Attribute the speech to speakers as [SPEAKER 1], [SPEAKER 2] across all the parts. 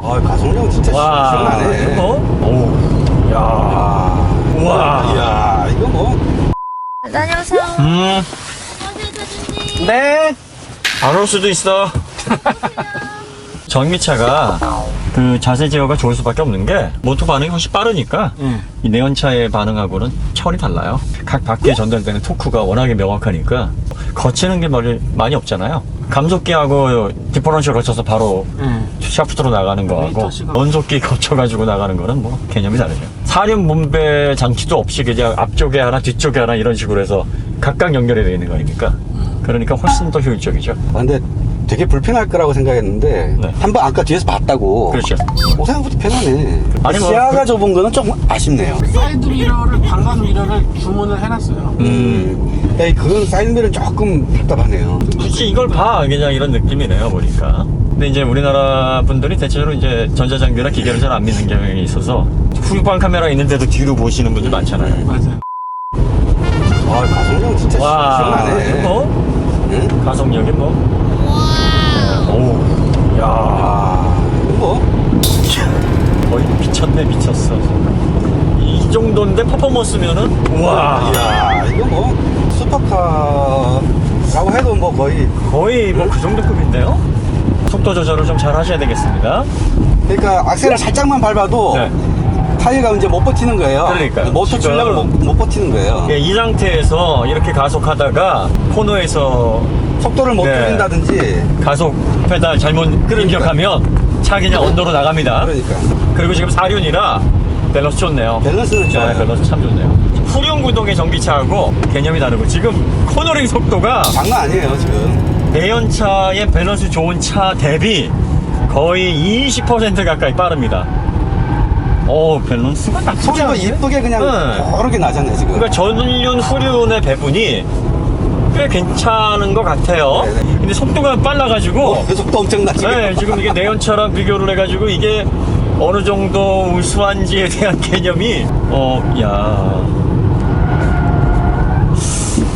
[SPEAKER 1] 아, 가속력 진짜 시원하네.
[SPEAKER 2] 오, 야, 우와,
[SPEAKER 1] 야, 이거 뭐.
[SPEAKER 3] 다녀오세요. 안녕하세요, 사장님.
[SPEAKER 2] 네. 안 올 수도 있어. 전기차가 그 자세 제어가 좋을 수밖에 없는 게 모터 반응이 훨씬 빠르니까 이 내연차의 반응하고는 차원이 달라요. 각 바퀴에 전달되는 토크가 워낙에 명확하니까 거치는 게 많이 없잖아요. 감속기하고 디퍼런셜 거쳐서 바로 샤프트로 나가는 거하고 연속기 거쳐가지고 나가는 거는 뭐 개념이 다르죠. 사륜 분배 장치도 없이 그냥 앞쪽에 하나 뒤쪽에 하나 이런 식으로 해서 각각 연결이 되어 있는 거니까 그러니까 훨씬 더 효율적이죠.
[SPEAKER 1] 아, 근데 되게 불편할 거라고 생각했는데
[SPEAKER 2] 네.
[SPEAKER 1] 한번 아까 뒤에서 봤다고.
[SPEAKER 2] 그렇죠.
[SPEAKER 1] 생각보다 편하네.
[SPEAKER 2] 아니, 뭐
[SPEAKER 1] 시야가 좁은 거는 좀 아쉽네요.
[SPEAKER 4] 사이드 미러를 방광 미러를 주문을 해놨어요.
[SPEAKER 1] 야, 그건 사이드미러는 조금 답답하네요.
[SPEAKER 2] 굳이 이걸 봐 그냥 이런 느낌이네요 보니까. 근데 이제 우리나라 분들이 대체로 이제 전자장비나 기계를 잘 안 믿는 경향이 있어서 후방 카메라 있는데도 뒤로 보시는 분들 많잖아요.
[SPEAKER 4] 맞아요.
[SPEAKER 1] 아, 가속력 진짜 시원하네.
[SPEAKER 2] 뭐
[SPEAKER 1] 응?
[SPEAKER 2] 가속력이 뭐 오, 야,
[SPEAKER 1] 아, 이거 뭐.
[SPEAKER 2] 거의 미쳤네 미쳤어. 이 정도인데 퍼포먼스면은 우와,
[SPEAKER 1] 야, 이거 뭐 슈퍼카라고 해도 뭐 거의.
[SPEAKER 2] 거의 뭐 그 정도 급인데요. 속도 조절을 좀 잘 하셔야 되겠습니다.
[SPEAKER 1] 그러니까 악셀을 살짝만 밟아도
[SPEAKER 2] 네.
[SPEAKER 1] 타이어가 이제 못 버티는 거예요.
[SPEAKER 2] 그러니까요.
[SPEAKER 1] 모터
[SPEAKER 2] 지금-
[SPEAKER 1] 출력을 못 버티는 거예요.
[SPEAKER 2] 예, 이 상태에서 이렇게 가속하다가 코너에서
[SPEAKER 1] 속도를 못
[SPEAKER 2] 네.
[SPEAKER 1] 줄인다든지.
[SPEAKER 2] 가속 페달 잘못 끊겨가면 차 그냥 언더로 나갑니다.
[SPEAKER 1] 그러니까
[SPEAKER 2] 그리고 지금 4륜이라 밸런스 좋네요.
[SPEAKER 1] 밸런스는 좋아요.
[SPEAKER 2] 네, 밸런스 참 좋네요. 후륜 구동의 전기차하고 개념이 다르고 지금 코너링 속도가
[SPEAKER 1] 장난 아니에요 지금.
[SPEAKER 2] 내연차의 밸런스 좋은 차 대비 거의 20% 가까이 빠릅니다. 밸런스가 나쁘지
[SPEAKER 1] 소리도
[SPEAKER 2] 않은데?
[SPEAKER 1] 이쁘게 그냥
[SPEAKER 2] 네.
[SPEAKER 1] 여러 개 나잖아요 지금.
[SPEAKER 2] 그러니까 전륜 후륜의 배분이 꽤 괜찮은 것 같아요.
[SPEAKER 1] 네네.
[SPEAKER 2] 근데 속도가 빨라가지고
[SPEAKER 1] 그 속도 엄청나 지금.
[SPEAKER 2] 네, 지금 이게 내연차랑 비교를 해가지고 이게 어느 정도 우수한지에 대한 개념이 야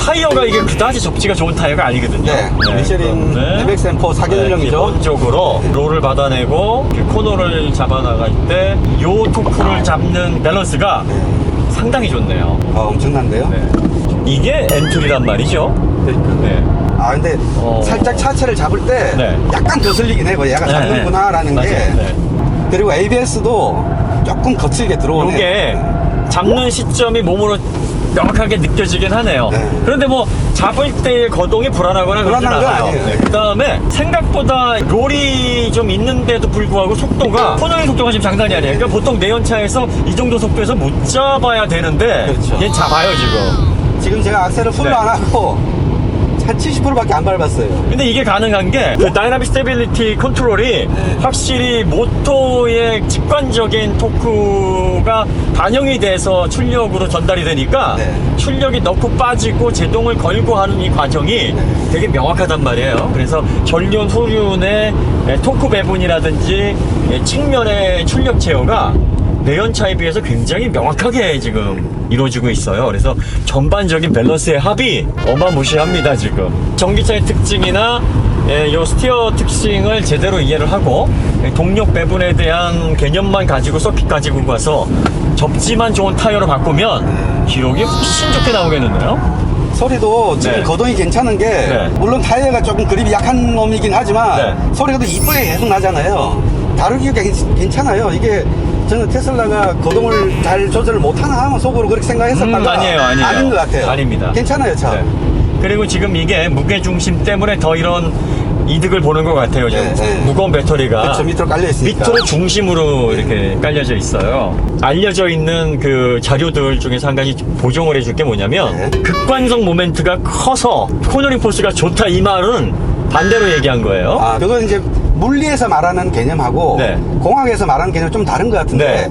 [SPEAKER 2] 타이어가 이게 그다지 접지가 좋은 타이어가 아니거든요.
[SPEAKER 1] 네, 미쉐린
[SPEAKER 2] 그런데
[SPEAKER 1] MX-M4 4기능형이죠.
[SPEAKER 2] 기본적으로 롤을 받아내고 코너를 잡아나갈 때 요 토크를 잡는 밸런스가 상당히 좋네요.
[SPEAKER 1] 엄청난데요.
[SPEAKER 2] 네. 이게 엔트리란 말이죠. 네.
[SPEAKER 1] 아 근데 살짝 차체를 잡을 때
[SPEAKER 2] 네.
[SPEAKER 1] 약간 거슬리긴 해요. 얘가 잡는구나라는
[SPEAKER 2] 네.
[SPEAKER 1] 게.
[SPEAKER 2] 맞아요. 네.
[SPEAKER 1] 그리고 ABS도 조금 거칠게 들어오네.
[SPEAKER 2] 이게 잡는 시점이 몸으로 명확하게 느껴지긴 하네요.
[SPEAKER 1] 네.
[SPEAKER 2] 그런데 뭐 잡을 때의 거동이 불안하거나 그러진
[SPEAKER 1] 불안한 건
[SPEAKER 2] 않아요.
[SPEAKER 1] 아니에요.
[SPEAKER 2] 그 다음에 생각보다 롤이 좀 있는데도 불구하고 속도가 코너링 속도가 지금 장난이 아니에요. 그러니까 보통 내연차에서 이 정도 속도에서 못 잡아야 되는데
[SPEAKER 1] 그렇죠.
[SPEAKER 2] 얘 잡아요 지금.
[SPEAKER 1] 제가 악셀을 풀로
[SPEAKER 2] 네.
[SPEAKER 1] 안 하고 한 70%밖에 안 밟았어요.
[SPEAKER 2] 근데 이게 가능한 게 그 다이나믹 스테빌리티 컨트롤이 확실히 모터의 직관적인 토크가 반영이 돼서 출력으로 전달이 되니까 출력이 넣고 빠지고 제동을 걸고 하는 이 과정이 되게 명확하단 말이에요. 그래서 전륜 후륜의 토크 배분이라든지 측면의 출력 제어가 내연차에 비해서 굉장히 명확하게 지금 이루어지고 있어요. 그래서 전반적인 밸런스의 합이 어마무시합니다 지금. 전기차의 특징이나 요 스티어 특징을 제대로 이해를 하고 동력 배분에 대한 개념만 가지고 서킷 가지고 가서 접지만 좋은 타이어로 바꾸면 기록이 훨씬 좋게 나오겠는데요.
[SPEAKER 1] 소리도 지금
[SPEAKER 2] 네.
[SPEAKER 1] 거동이 괜찮은 게
[SPEAKER 2] 네.
[SPEAKER 1] 물론 타이어가 조금 그립이 약한 놈이긴 하지만
[SPEAKER 2] 네.
[SPEAKER 1] 소리가 또 이쁘게 계속 나잖아요. 다루기가 괜찮아요. 이게 저는 테슬라가 거동을 잘 조절을 못하나 속으로 그렇게 생각했었다가
[SPEAKER 2] 아니에요.
[SPEAKER 1] 아닌 것 같아요.
[SPEAKER 2] 아닙니다.
[SPEAKER 1] 괜찮아요 차.
[SPEAKER 2] 네. 그리고 지금 이게 무게중심 때문에 더 이런 이득을 보는 것 같아요. 지금 무거운 배터리가
[SPEAKER 1] 그렇죠. 밑으로 깔려 있으니까.
[SPEAKER 2] 밑으로 중심으로 이렇게 깔려져 있어요. 알려져 있는 그 자료들 중에서 한 가지 보정을 해줄 게 뭐냐면 극관성 모멘트가 커서 코너링 포스가 좋다 이 말은 반대로 얘기한 거예요.
[SPEAKER 1] 아, 그건 이제 물리에서 말하는 개념하고
[SPEAKER 2] 네.
[SPEAKER 1] 공학에서 말하는 개념이 좀 다른 것 같은데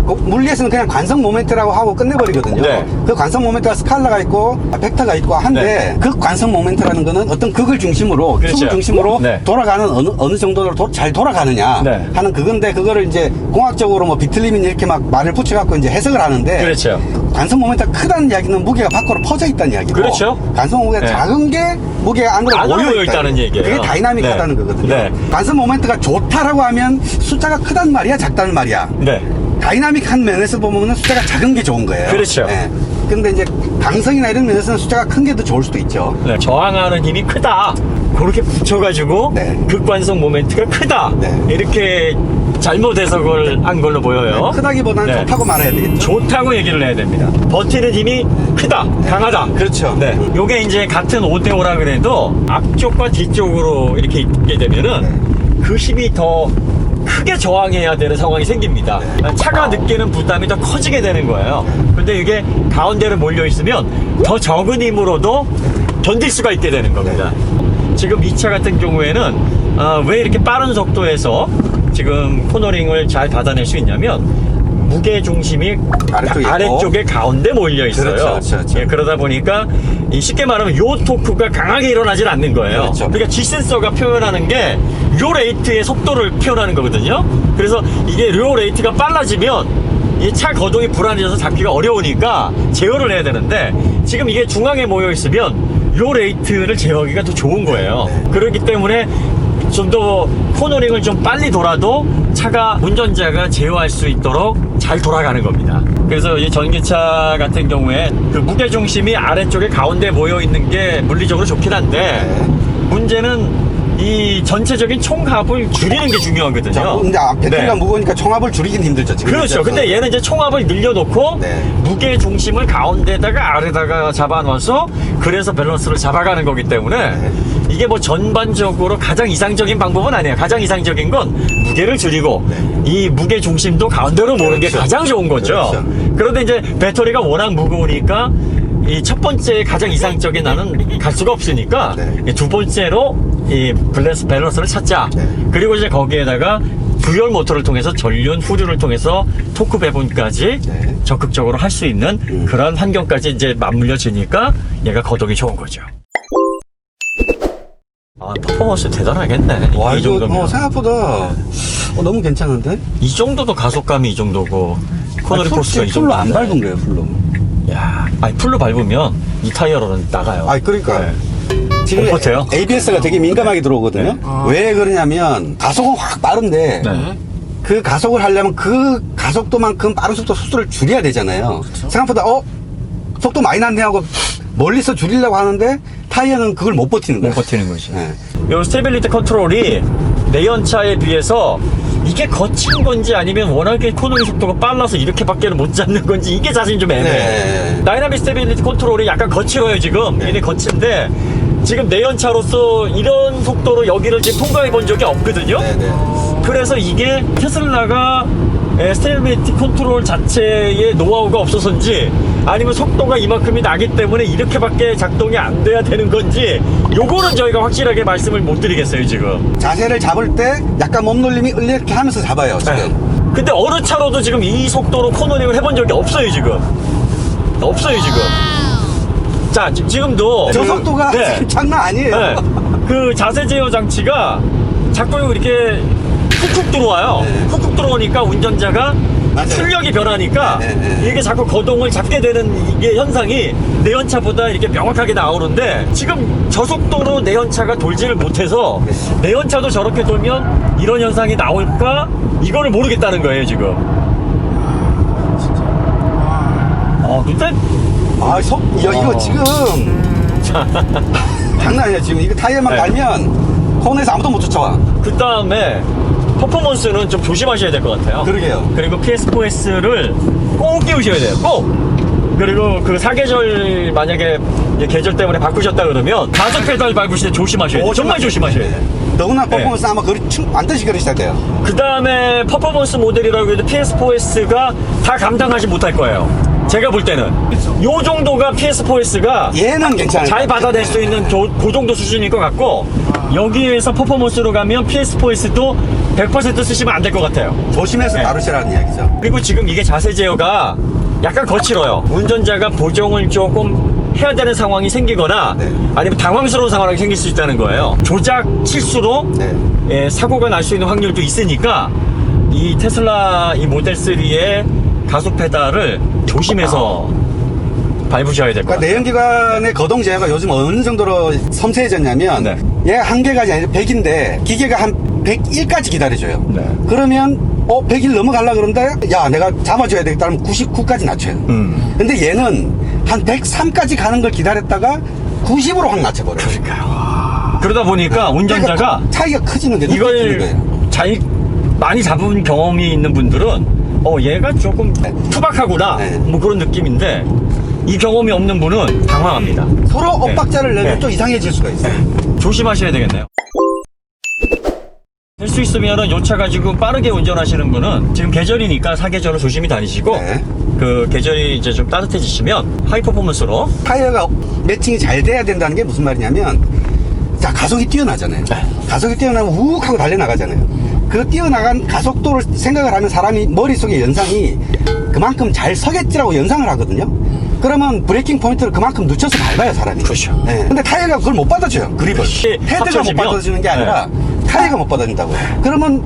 [SPEAKER 1] 물리에서는 그냥 관성 모멘트라고 하고 끝내버리거든요.
[SPEAKER 2] 네.
[SPEAKER 1] 그 관성 모멘트가 스칼라가 있고 벡터가 있고 한데 그 관성 모멘트라는 거는 어떤 극을 중심으로
[SPEAKER 2] 그렇죠.
[SPEAKER 1] 축을 중심으로
[SPEAKER 2] 네.
[SPEAKER 1] 돌아가는 어느 정도로 잘 돌아가느냐
[SPEAKER 2] 네.
[SPEAKER 1] 하는 그건데 그거를 이제 공학적으로 뭐 비틀리민 이렇게 막 말을 붙여갖고 이제 해석을 하는데
[SPEAKER 2] 그렇죠.
[SPEAKER 1] 관성 모멘트가 크다는 이야기는 무게가 밖으로 퍼져 있다는 이야기고
[SPEAKER 2] 그렇죠.
[SPEAKER 1] 관성 모멘트가
[SPEAKER 2] 네.
[SPEAKER 1] 작은 게 무게가 안으로
[SPEAKER 2] 안으로
[SPEAKER 1] 모여
[SPEAKER 2] 모여 있다는 얘기예요.
[SPEAKER 1] 그게 다이나믹하다는
[SPEAKER 2] 네.
[SPEAKER 1] 거거든요.
[SPEAKER 2] 네.
[SPEAKER 1] 관성 모멘트가 좋다 좋다라고 하면 숫자가 크단 말이야, 작다는 말이야.
[SPEAKER 2] 네.
[SPEAKER 1] 다이나믹한 면에서 보면 숫자가 작은 게 좋은 거예요.
[SPEAKER 2] 그렇죠.
[SPEAKER 1] 예. 근데 이제 강성이나 이런 면에서는 숫자가 큰 게 더 좋을 수도 있죠.
[SPEAKER 2] 네, 저항하는 힘이 크다. 그렇게 붙여가지고
[SPEAKER 1] 네.
[SPEAKER 2] 극관성 모멘트가 크다.
[SPEAKER 1] 네.
[SPEAKER 2] 이렇게 잘못 해석을 한 걸로 보여요.
[SPEAKER 1] 크다기보다는
[SPEAKER 2] 네.
[SPEAKER 1] 좋다고 말해야 되겠죠.
[SPEAKER 2] 좋다고 얘기를 해야 됩니다. 버티는 힘이 크다, 강하다.
[SPEAKER 1] 그렇죠.
[SPEAKER 2] 네. 요게 이제 같은 5대5라 그래도 앞쪽과 뒤쪽으로 이렇게 있게 되면은 그 힘이 더 크게 저항해야 되는 상황이 생깁니다. 차가 느끼는 부담이 더 커지게 되는 거예요. 근데 이게 가운데로 몰려 있으면 더 적은 힘으로도 견딜 수가 있게 되는 겁니다. 지금 이 차 같은 경우에는 왜 이렇게 빠른 속도에서 지금 코너링을 잘 받아낼 수 있냐면 무게 중심이 아래쪽에 가운데 몰려 있어요.
[SPEAKER 1] 그렇죠.
[SPEAKER 2] 예, 그러다 보니까 쉽게 말하면 요 토크가 강하게 일어나질 않는 거예요.
[SPEAKER 1] 그렇죠.
[SPEAKER 2] 그러니까 G 센서가 표현하는 게 요 레이트의 속도를 표현하는 거거든요. 그래서 이게 요 레이트가 빨라지면 이 차 거동이 불안해져서 잡기가 어려우니까 제어를 해야 되는데 지금 이게 중앙에 모여 있으면 요 레이트를 제어하기가 더 좋은 거예요. 그렇기 때문에 좀 더 코너링을 좀 빨리 돌아도 차가 운전자가 제어할 수 있도록 잘 돌아가는 겁니다. 그래서 이 전기차 같은 경우에 그 무게중심이 아래쪽에 가운데 모여 있는 게 물리적으로 좋긴 한데 문제는 이 전체적인 총합을 줄이는 게 중요하거든요.
[SPEAKER 1] 자, 근데 배터리가
[SPEAKER 2] 네.
[SPEAKER 1] 무거우니까 총합을 줄이긴 힘들죠. 지금
[SPEAKER 2] 그렇죠. 근데 얘는 이제 총합을 늘려놓고
[SPEAKER 1] 네.
[SPEAKER 2] 무게 중심을 가운데다가 아래다가 잡아놔서 그래서 밸런스를 잡아가는 거기 때문에 이게 뭐 전반적으로 가장 이상적인 방법은 아니에요. 가장 이상적인 건 무게를 줄이고 이 무게 중심도 가운데로 모는 게 가장 좋은 거죠.
[SPEAKER 1] 그렇죠.
[SPEAKER 2] 그런데 이제 배터리가 워낙 무거우니까 이 첫 번째 가장 이상적인 나는 갈 수가 없으니까
[SPEAKER 1] 네.
[SPEAKER 2] 두 번째로 이 밸런스를 찾자. 그리고 이제 거기에다가 듀얼 모터를 통해서 전륜 후륜을 통해서 토크 배분까지 적극적으로 할 수 있는 그런 환경까지 이제 맞물려지니까 얘가 거동이 좋은 거죠. 아, 퍼포먼스 대단하겠네.
[SPEAKER 1] 와,
[SPEAKER 2] 이
[SPEAKER 1] 이거
[SPEAKER 2] 정도면.
[SPEAKER 1] 생각보다 너무 괜찮은데?
[SPEAKER 2] 이 정도도 가속감이 이 정도고 코너링 포스가 이 정도.
[SPEAKER 1] 풀로 안 밟은 거예요, 풀로.
[SPEAKER 2] 야, 아니 풀로 밟으면 이 타이어로는 나가요.
[SPEAKER 1] 아, 그러니까.
[SPEAKER 2] 네.
[SPEAKER 1] 지금
[SPEAKER 2] 컴포트요?
[SPEAKER 1] ABS가 되게 민감하게 들어오거든요. 왜 그러냐면 가속은 확 빠른데
[SPEAKER 2] 네.
[SPEAKER 1] 그 가속을 하려면 그 가속도만큼 빠른 속도 속도를 줄여야 되잖아요. 생각보다 속도 많이 났네 하고 멀리서 줄이려고 하는데 타이어는 그걸 못 버티는 거예요.
[SPEAKER 2] 못 버티는 거죠.
[SPEAKER 1] 네.
[SPEAKER 2] 이 스테빌리티 컨트롤이 내연차에 비해서 이게 거친 건지 아니면 워낙에 코너링 속도가 빨라서 이렇게밖에는 못 잡는 건지 이게 사실 좀 애매해.
[SPEAKER 1] 네.
[SPEAKER 2] 다이나믹 스테빌리티 컨트롤이 약간 거칠어요 지금. 얘네 거친데 지금 내연차로서 이런 속도로 여기를 지금 통과해 본 적이 없거든요.
[SPEAKER 1] 네.
[SPEAKER 2] 그래서 이게 테슬라가 스테빌리티 컨트롤 자체에 노하우가 없어서인지 아니면 속도가 이만큼이 나기 때문에 이렇게밖에 작동이 안 돼야 되는 건지 요거는 저희가 확실하게 말씀을 못 드리겠어요 지금.
[SPEAKER 1] 자세를 잡을 때 약간 몸놀림이 이렇게 하면서 잡아요, 지금.
[SPEAKER 2] 네. 근데 어느 차로도 지금 이 속도로 코너링을 해본 적이 없어요 지금. 없어요 지금. 자 지금도
[SPEAKER 1] 저 속도가
[SPEAKER 2] 네.
[SPEAKER 1] 지금 장난 아니에요.
[SPEAKER 2] 네. 그 자세 제어 장치가 자꾸 이렇게 훅훅 들어와요. 훅훅 들어오니까 운전자가
[SPEAKER 1] 맞아요.
[SPEAKER 2] 출력이 변하니까 이게 자꾸 거동을 잡게 되는 이게 현상이 내연차보다 이렇게 명확하게 나오는데 지금 저속도로 내연차가 돌지를 못해서 내연차도 저렇게 돌면 이런 현상이 나올까 이거를 모르겠다는 거예요 지금. 근데
[SPEAKER 1] 이거 지금 장난 아니야. 지금 이거 타이어만
[SPEAKER 2] 네.
[SPEAKER 1] 갈면 코너에서 아무도 못 쫓아와.
[SPEAKER 2] 그 다음에 퍼포먼스는 좀 조심하셔야 될 것 같아요.
[SPEAKER 1] 그러게요.
[SPEAKER 2] 그리고 PS4S를 꼭 끼우셔야 돼요. 꼭! 그리고 그 사계절 만약에 이제 계절 때문에 바꾸셨다 그러면 가속 페달 밟으실 때 조심하셔야 돼요. 정말 조심하셔야 돼요.
[SPEAKER 1] 너무나 퍼포먼스 아마 반드시 그러셔야 돼요.
[SPEAKER 2] 그 다음에 퍼포먼스 모델이라고 해도 PS4S가 다 감당하지 못할 거예요. 제가 볼 때는 요 정도가 PS4S가
[SPEAKER 1] 얘는 괜찮아요.
[SPEAKER 2] 잘 받아낼 수 있는 그 정도 수준일 것 같고 여기에서 퍼포먼스로 가면 PS4S도 100% 쓰시면 안 될 것 같아요.
[SPEAKER 1] 조심해서
[SPEAKER 2] 네.
[SPEAKER 1] 다루시라는 이야기죠.
[SPEAKER 2] 그리고 지금 이게 자세 제어가 약간 거칠어요. 운전자가 보정을 조금 해야 되는 상황이 생기거나 아니면 당황스러운 상황이 생길 수 있다는 거예요. 조작 실수로 사고가 날 수 있는 확률도 있으니까 이 테슬라 이 모델 3의 가속 페달을 조심해서 밟으셔야 될 것
[SPEAKER 1] 그러니까
[SPEAKER 2] 같아요.
[SPEAKER 1] 내연기관의 거동 제어가 요즘 어느 정도로 섬세해졌냐면 얘가 한 개가 아니라 100인데 기계가 한 101까지 기다려줘요.
[SPEAKER 2] 네.
[SPEAKER 1] 그러면 100일 넘어가려고 그러는데 야 내가 잡아줘야 되겠다 하면 99까지 낮춰요. 근데 얘는 한 103까지 가는 걸 기다렸다가 90으로 확 낮춰버려요.
[SPEAKER 2] 그러니까요. 그러다 보니까 운전자가
[SPEAKER 1] 그러니까 차이가 커지는 게 느껴지는
[SPEAKER 2] 이걸
[SPEAKER 1] 거예요.
[SPEAKER 2] 잘 많이 잡은 경험이 있는 분들은 얘가 조금 투박하구나
[SPEAKER 1] 네.
[SPEAKER 2] 뭐 그런 느낌인데 이 경험이 없는 분은 당황합니다.
[SPEAKER 1] 서로 엇박자를 내면
[SPEAKER 2] 네.
[SPEAKER 1] 또 이상해질 수가 있어요.
[SPEAKER 2] 조심하셔야 되겠네요. 될 수 있으면 요 차 가지고 빠르게 운전하시는 분은 지금 계절이니까 사계절로 조심히 다니시고
[SPEAKER 1] 네.
[SPEAKER 2] 그 계절이 이제 좀 따뜻해지시면 하이 퍼포먼스로
[SPEAKER 1] 타이어가 매칭이 잘 돼야 된다는 게 무슨 말이냐면 자 가속이 뛰어나잖아요. 가속이 뛰어나면 우욱 하고 달려나가잖아요. 그 뛰어나간 가속도를 생각을 하면 사람이 머릿속에 연상이 그만큼 잘 서겠지라고 연상을 하거든요. 그러면 브레이킹 포인트를 그만큼 늦춰서 밟아요 사람이.
[SPEAKER 2] 그렇죠.
[SPEAKER 1] 네. 근데 타이어가 그걸 못 받아줘요. 그립을. 헤드가 못 받아주는 게 아니라 타이어가 못 받아준다고요. 그러면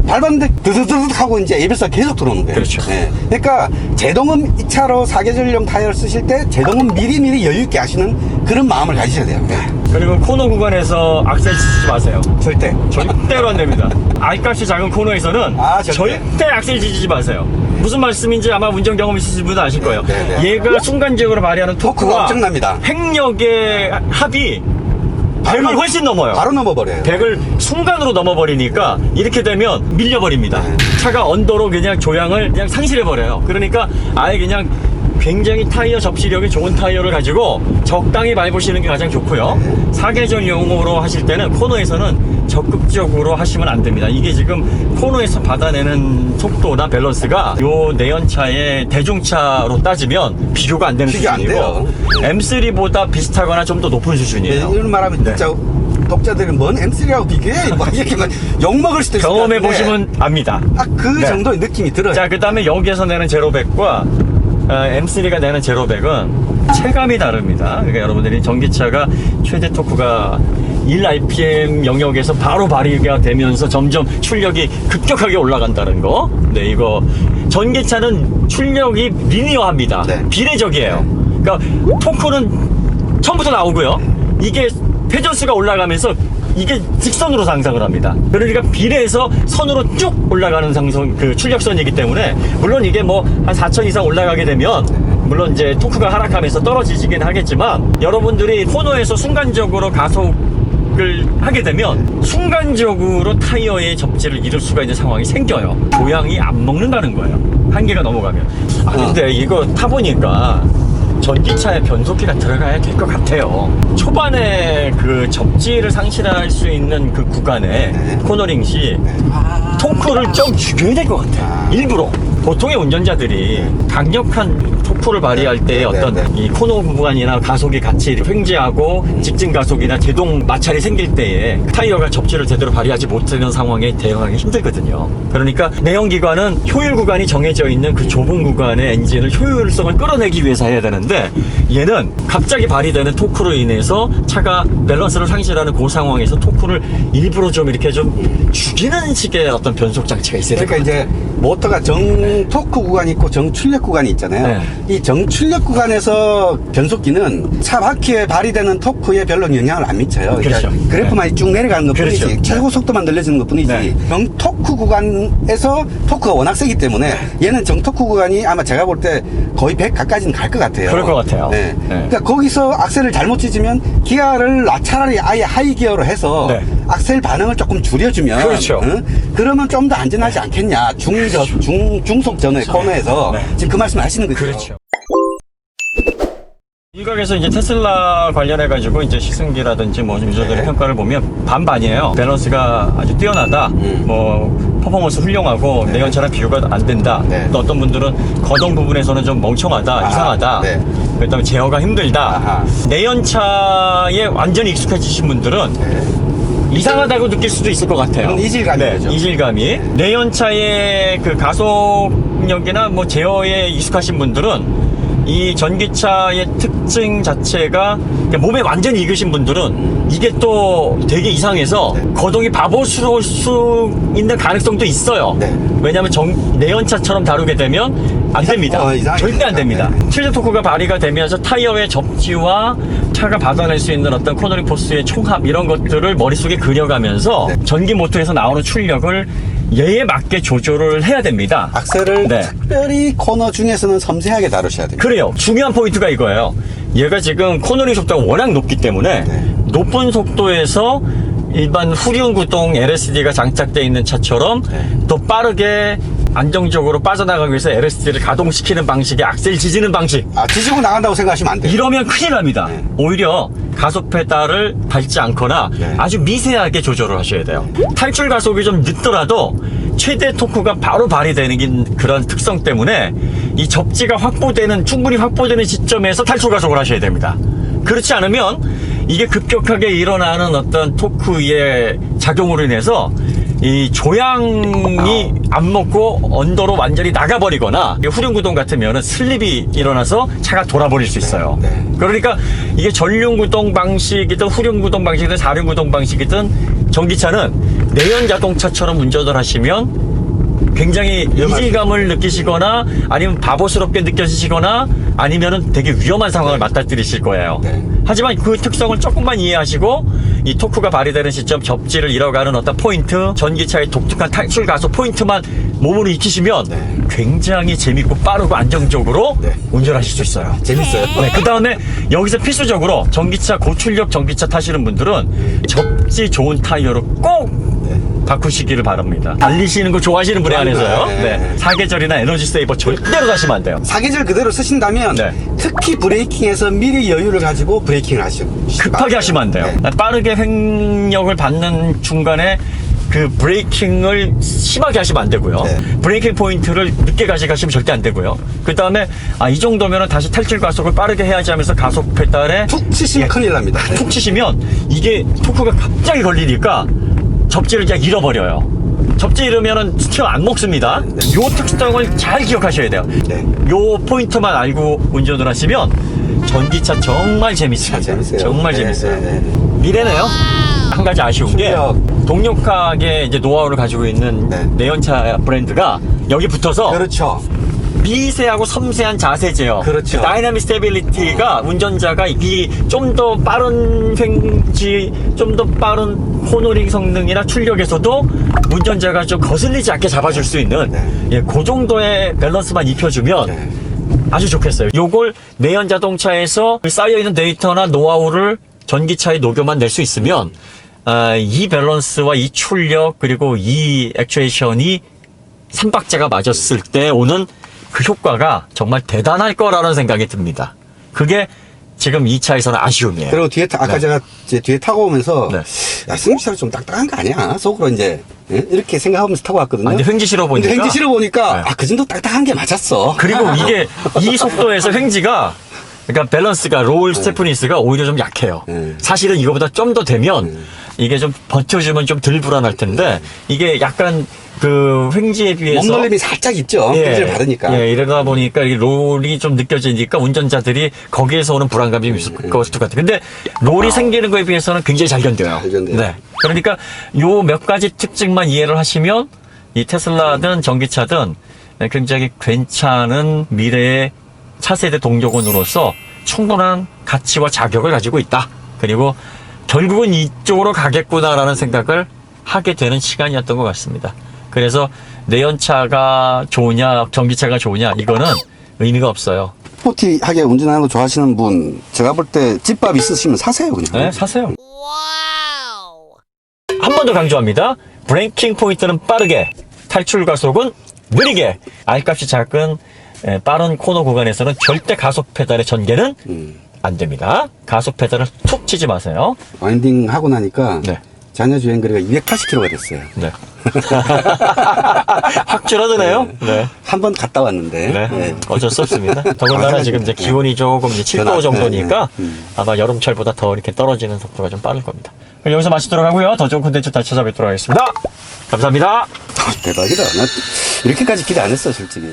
[SPEAKER 1] 밟았는데 드드드드 하고 이제 예별사 계속 들어오는 거예요.
[SPEAKER 2] 그렇죠.
[SPEAKER 1] 네. 그러니까 제동은 2차로 사계절용 타이어를 쓰실 때 제동은 미리미리 여유 있게 하시는 그런 마음을 가지셔야 돼요. 네.
[SPEAKER 2] 그리고 코너 구간에서 악셀 치지 마세요.
[SPEAKER 1] 절대.
[SPEAKER 2] 절대로 안 됩니다. I값이 작은 코너에서는
[SPEAKER 1] 절대.
[SPEAKER 2] 절대 악셀 치지 마세요. 무슨 말씀인지 아마 운전 경험 있으신 분은 아실 거예요.
[SPEAKER 1] 네.
[SPEAKER 2] 얘가 순간적으로 발휘하는
[SPEAKER 1] 토크가
[SPEAKER 2] 토크와
[SPEAKER 1] 엄청납니다.
[SPEAKER 2] 행력의 합이 100을 훨씬 넘어요.
[SPEAKER 1] 바로 넘어버려요.
[SPEAKER 2] 100을 순간으로 넘어버리니까 이렇게 되면 밀려버립니다. 차가 언더로 그냥 조향을 그냥 상실해버려요. 그러니까 아예 그냥 굉장히 타이어 접시력이 좋은 타이어를 가지고 적당히 밟으시는 게 가장 좋고요. 사계절용으로 하실 때는 코너에서는 적극적으로 하시면 안 됩니다. 이게 지금 코너에서 받아내는 속도나 밸런스가 요 내연차의 대중차로 따지면 비교가 안 되는
[SPEAKER 1] 비교 안
[SPEAKER 2] 수준이고
[SPEAKER 1] 돼요.
[SPEAKER 2] M3보다 비슷하거나 좀 더 높은
[SPEAKER 1] 네,
[SPEAKER 2] 수준이에요.
[SPEAKER 1] 이런 말하면 진짜 독자들은 뭔 M3하고 비교해? 막 이렇게 막 욕먹을 수도 있을 것
[SPEAKER 2] 경험해
[SPEAKER 1] 같은데
[SPEAKER 2] 보시면 압니다.
[SPEAKER 1] 그
[SPEAKER 2] 네.
[SPEAKER 1] 정도의 느낌이 들어요.
[SPEAKER 2] 자, 그 다음에 여기에서 내는 제로백과 M3가 내는 제로백은 체감이 다릅니다. 그러니까 여러분들이 전기차가 최대 토크가 1rpm 영역에서 바로 발휘가 되면서 점점 출력이 급격하게 올라간다는 거. 네, 이거 전기차는 출력이 리니어합니다.
[SPEAKER 1] 네.
[SPEAKER 2] 비례적이에요. 그러니까 토크는 처음부터 나오고요. 이게 회전수가 올라가면서 이게 직선으로 상승을 합니다. 그러니까 비례해서 선으로 쭉 올라가는 그 출력선이기 때문에 물론 이게 뭐 한 4천 이상 올라가게 되면 물론 이제 토크가 하락하면서 떨어지긴 하겠지만 여러분들이 코너에서 순간적으로 가속을 하게 되면 순간적으로 타이어의 접지를 잃을 수가 있는 상황이 생겨요. 조향이 안 먹는다는 거예요. 한계가 넘어가면. 근데 이거 타보니까 전기차에 변속기가 들어가야 될 것 같아요. 초반에 그 접지를 상실할 수 있는 그 구간에 코너링 시 토크를 좀 죽여야 될 것 같아요. 일부러. 보통의 운전자들이 강력한 토크를 발휘할 때의 어떤 이 코너 구간이나 가속이 같이 횡재하고 직진 가속이나 제동 마찰이 생길 때에 타이어가 접지를 제대로 발휘하지 못하는 상황에 대응하기 힘들거든요. 그러니까 내연기관은 효율 구간이 정해져 있는 그 좁은 구간의 엔진을 효율성을 끌어내기 위해서 해야 되는데 얘는 갑자기 발휘되는 토크로 인해서 차가 밸런스를 상실하는 그 상황에서 토크를 일부러 좀 이렇게 좀 죽이는 식의 어떤 변속 장치가 있어야 돼요.
[SPEAKER 1] 그러니까 이제 모터가 정토크 구간이 있고 정출력 구간이 있잖아요.
[SPEAKER 2] 네.
[SPEAKER 1] 이 정출력 구간에서 변속기는 차 바퀴에 발휘되는 토크에 별로 영향을 안 미쳐요.
[SPEAKER 2] 그렇죠.
[SPEAKER 1] 그러니까 그래프만이 쭉 내려가는 것 뿐이지
[SPEAKER 2] 그렇죠.
[SPEAKER 1] 최고 속도만 늘려지는 것 뿐이지
[SPEAKER 2] 네.
[SPEAKER 1] 정토크 구간에서 토크가 워낙 세기 때문에 얘는 정토크 구간이 아마 제가 볼 때 거의 100 가까이는 갈 것 같아요.
[SPEAKER 2] 그럴 것 같아요.
[SPEAKER 1] 네.
[SPEAKER 2] 네.
[SPEAKER 1] 그러니까 거기서 악셀을 잘못 찢으면 기아를 차라리 아예 하이 기어로 해서
[SPEAKER 2] 네.
[SPEAKER 1] 악셀 반응을 조금 줄여주면
[SPEAKER 2] 그렇죠.
[SPEAKER 1] 응? 그러면 좀 더 안전하지 않겠냐. 중속 전에 코너에서
[SPEAKER 2] 네.
[SPEAKER 1] 지금 그 말씀을 하시는 거죠.
[SPEAKER 2] 그렇죠. 일각에서 이제 테슬라 관련해가지고 이제 시승기라든지 뭐 유저들의 평가를 보면 반반이에요. 밸런스가 아주 뛰어나다. 뭐 퍼포먼스 훌륭하고 내연차랑 비교가 안 된다.
[SPEAKER 1] 네.
[SPEAKER 2] 또 어떤 분들은 거동 부분에서는 좀 멍청하다, 이상하다.
[SPEAKER 1] 네.
[SPEAKER 2] 그다음에 제어가 힘들다.
[SPEAKER 1] 아하.
[SPEAKER 2] 내연차에 완전히 익숙해지신 분들은 이상하다고 느낄 수도 있을 것 같아요.
[SPEAKER 1] 그건 이질감인 거죠.
[SPEAKER 2] 이질감이. 내연차의 그 가속력이나 뭐 제어에 익숙하신 분들은 이 전기차의 특징 자체가 몸에 완전히 익으신 분들은 이게 또 되게 이상해서 거동이 바보스러울 수 있는 가능성도 있어요.
[SPEAKER 1] 네.
[SPEAKER 2] 왜냐하면 내연차처럼 다루게 되면 안 됩니다. 절대 안 됩니다.
[SPEAKER 1] 네.
[SPEAKER 2] 칠드 토크가 발휘가 되면서 타이어의 접지와 차가 받아낼 수 있는 어떤 코너링 포스의 총합 이런 것들을 머릿속에 그려가면서 전기 모터에서 나오는 출력을 얘에 맞게 조절을 해야 됩니다.
[SPEAKER 1] 악셀을
[SPEAKER 2] 네.
[SPEAKER 1] 특별히 코너 중에서는 섬세하게 다루셔야 됩니다.
[SPEAKER 2] 그래요. 중요한 포인트가 이거예요. 얘가 지금 코너링 속도가 워낙 높기 때문에 높은 속도에서 일반 후륜 구동 LSD가 장착되어 있는 차처럼 더 빠르게 안정적으로 빠져나가기 위해서 LSD를 가동시키는 방식의 악셀 지지는 방식.
[SPEAKER 1] 지지고 나간다고 생각하시면 안 돼요.
[SPEAKER 2] 이러면 큰일 납니다. 오히려 가속 페달을 밟지 않거나 아주 미세하게 조절을 하셔야 돼요. 탈출 가속이 좀 늦더라도 최대 토크가 바로 발휘되는 그런 특성 때문에 이 접지가 충분히 확보되는 시점에서 탈출 가속을 하셔야 됩니다. 그렇지 않으면 이게 급격하게 일어나는 어떤 토크의 작용으로 인해서 이 조향이 안 먹고 언더로 완전히 나가버리거나 후륜구동 같으면 슬립이 일어나서 차가 돌아버릴 수 있어요. 그러니까 이게 전륜구동 방식이든 후륜구동 방식이든 사륜구동 방식이든 전기차는 내연 자동차처럼 운전을 하시면 굉장히 이질감을 느끼시거나 아니면 바보스럽게 느껴지시거나 아니면은 되게 위험한 상황을 맞닥뜨리실 거예요. 하지만 그 특성을 조금만 이해하시고 이 토크가 발휘되는 시점, 접지를 잃어가는 어떤 포인트, 전기차의 독특한 탈출 가속 포인트만 몸으로 익히시면 굉장히 재밌고 빠르고 안정적으로 운전하실 수 있어요.
[SPEAKER 1] 재밌어요.
[SPEAKER 2] 그 다음에 여기서 필수적으로 전기차, 고출력 전기차 타시는 분들은 접지 좋은 타이어로 꼭 바꾸시기를 바랍니다. 달리시는 거 좋아하시는 분에 한해서요. 사계절이나 에너지 세이버 절대로 가시면 안 돼요.
[SPEAKER 1] 사계절 그대로 쓰신다면 특히 브레이킹에서 미리 여유를 가지고 브레이킹을 하시고
[SPEAKER 2] 급하게 하시면 안 돼요. 빠르게 횡력을 받는 중간에 그 브레이킹을 심하게 하시면 안 되고요. 브레이킹 포인트를 늦게 가시면 절대 안 되고요. 그 다음에 이 정도면 다시 탈출 가속을 빠르게 해야지 하면서 가속 페달에
[SPEAKER 1] 툭 치시면 큰일 납니다.
[SPEAKER 2] 툭 치시면 이게 토크가 갑자기 걸리니까 접지를 그냥 잃어버려요. 접지 잃으면 스티어 안 먹습니다. 요 특성을 잘 기억하셔야 돼요. 요 포인트만 알고 운전을 하시면 전기차 정말 재밌어요.
[SPEAKER 1] 재밌어요.
[SPEAKER 2] 정말 재밌어요. 미래네요. 한 가지 아쉬운 게 동력학의 이제 노하우를 가지고 있는 내연차 브랜드가 여기 붙어서
[SPEAKER 1] 그렇죠.
[SPEAKER 2] 미세하고 섬세한 자세 제어,
[SPEAKER 1] 그렇죠.
[SPEAKER 2] 다이나믹 스테빌리티가 운전자가 좀 더 빠른 횡지, 좀 더 빠른 코너링 성능이나 출력에서도 운전자가 좀 거슬리지 않게 잡아줄 수 있는 그 정도의 밸런스만 입혀주면 아주 좋겠어요. 요걸 내연 자동차에서 쌓여있는 데이터나 노하우를 전기차에 녹여만 낼 수 있으면 이 밸런스와 이 출력 그리고 이 액추에이션이 삼박자가 맞았을 때 오는 그 효과가 정말 대단할 거라는 생각이 듭니다. 그게 지금 이 차에서는 아쉬움이에요.
[SPEAKER 1] 그리고 뒤에 아까 제가 뒤에 타고 오면서 야, 승용차는 좀 딱딱한 거 아니야? 속으로 이제 이렇게 생각하면서 타고 왔거든요.
[SPEAKER 2] 근데 횡지
[SPEAKER 1] 실어보니까 그 정도 딱딱한 게 맞았어.
[SPEAKER 2] 그리고 이게 이 속도에서 횡지가 그러니까 밸런스가 롤 스테프니스가 오히려 좀 약해요. 사실은 이거보다 좀 더 되면 이게 좀 버텨주면 좀 덜 불안할 텐데 이게 약간 그 횡지에 비해서
[SPEAKER 1] 몸놀림이 살짝 있죠. 횡지를 받으니까.
[SPEAKER 2] 이러다 보니까 이 롤이 좀 느껴지니까 운전자들이 거기에서 오는 불안감이 좀 있을 것 같아요. 근데 롤이 생기는 거에 비해서는 굉장히 잘 견뎌요. 그러니까 요 몇 가지 특징만 이해를 하시면 이 테슬라든 전기차든 굉장히 괜찮은 미래의 차세대 동력원으로서 충분한 가치와 자격을 가지고 있다. 그리고 결국은 이쪽으로 가겠구나라는 생각을 하게 되는 시간이었던 것 같습니다. 그래서 내연차가 좋으냐 전기차가 좋으냐 이거는 의미가 없어요.
[SPEAKER 1] 스포티하게 운전하는 거 좋아하시는 분 제가 볼 때 집밥 있으시면 사세요 그냥.
[SPEAKER 2] 사세요. 한 번 더 강조합니다. 브레이킹 포인트는 빠르게, 탈출 가속은 느리게. R값이 작은 빠른 코너 구간에서는 절대 가속 페달의 전개는 안 됩니다. 가속 페달을 툭 치지 마세요.
[SPEAKER 1] 와인딩 하고 나니까 잔여 주행 거리가 280km가 됐어요.
[SPEAKER 2] 확 줄어드네요.
[SPEAKER 1] 한 번 갔다 왔는데.
[SPEAKER 2] 어쩔 수 없습니다. 더군다나 지금 이제 기온이 조금 이제 7도 정도니까 아마 여름철보다 더 이렇게 떨어지는 속도가 좀 빠를 겁니다. 그럼 여기서 마치도록 하고요. 더 좋은 콘텐츠 다시 찾아뵙도록 하겠습니다. 감사합니다.
[SPEAKER 1] 대박이다. 나 이렇게까지 기대 안 했어, 솔직히.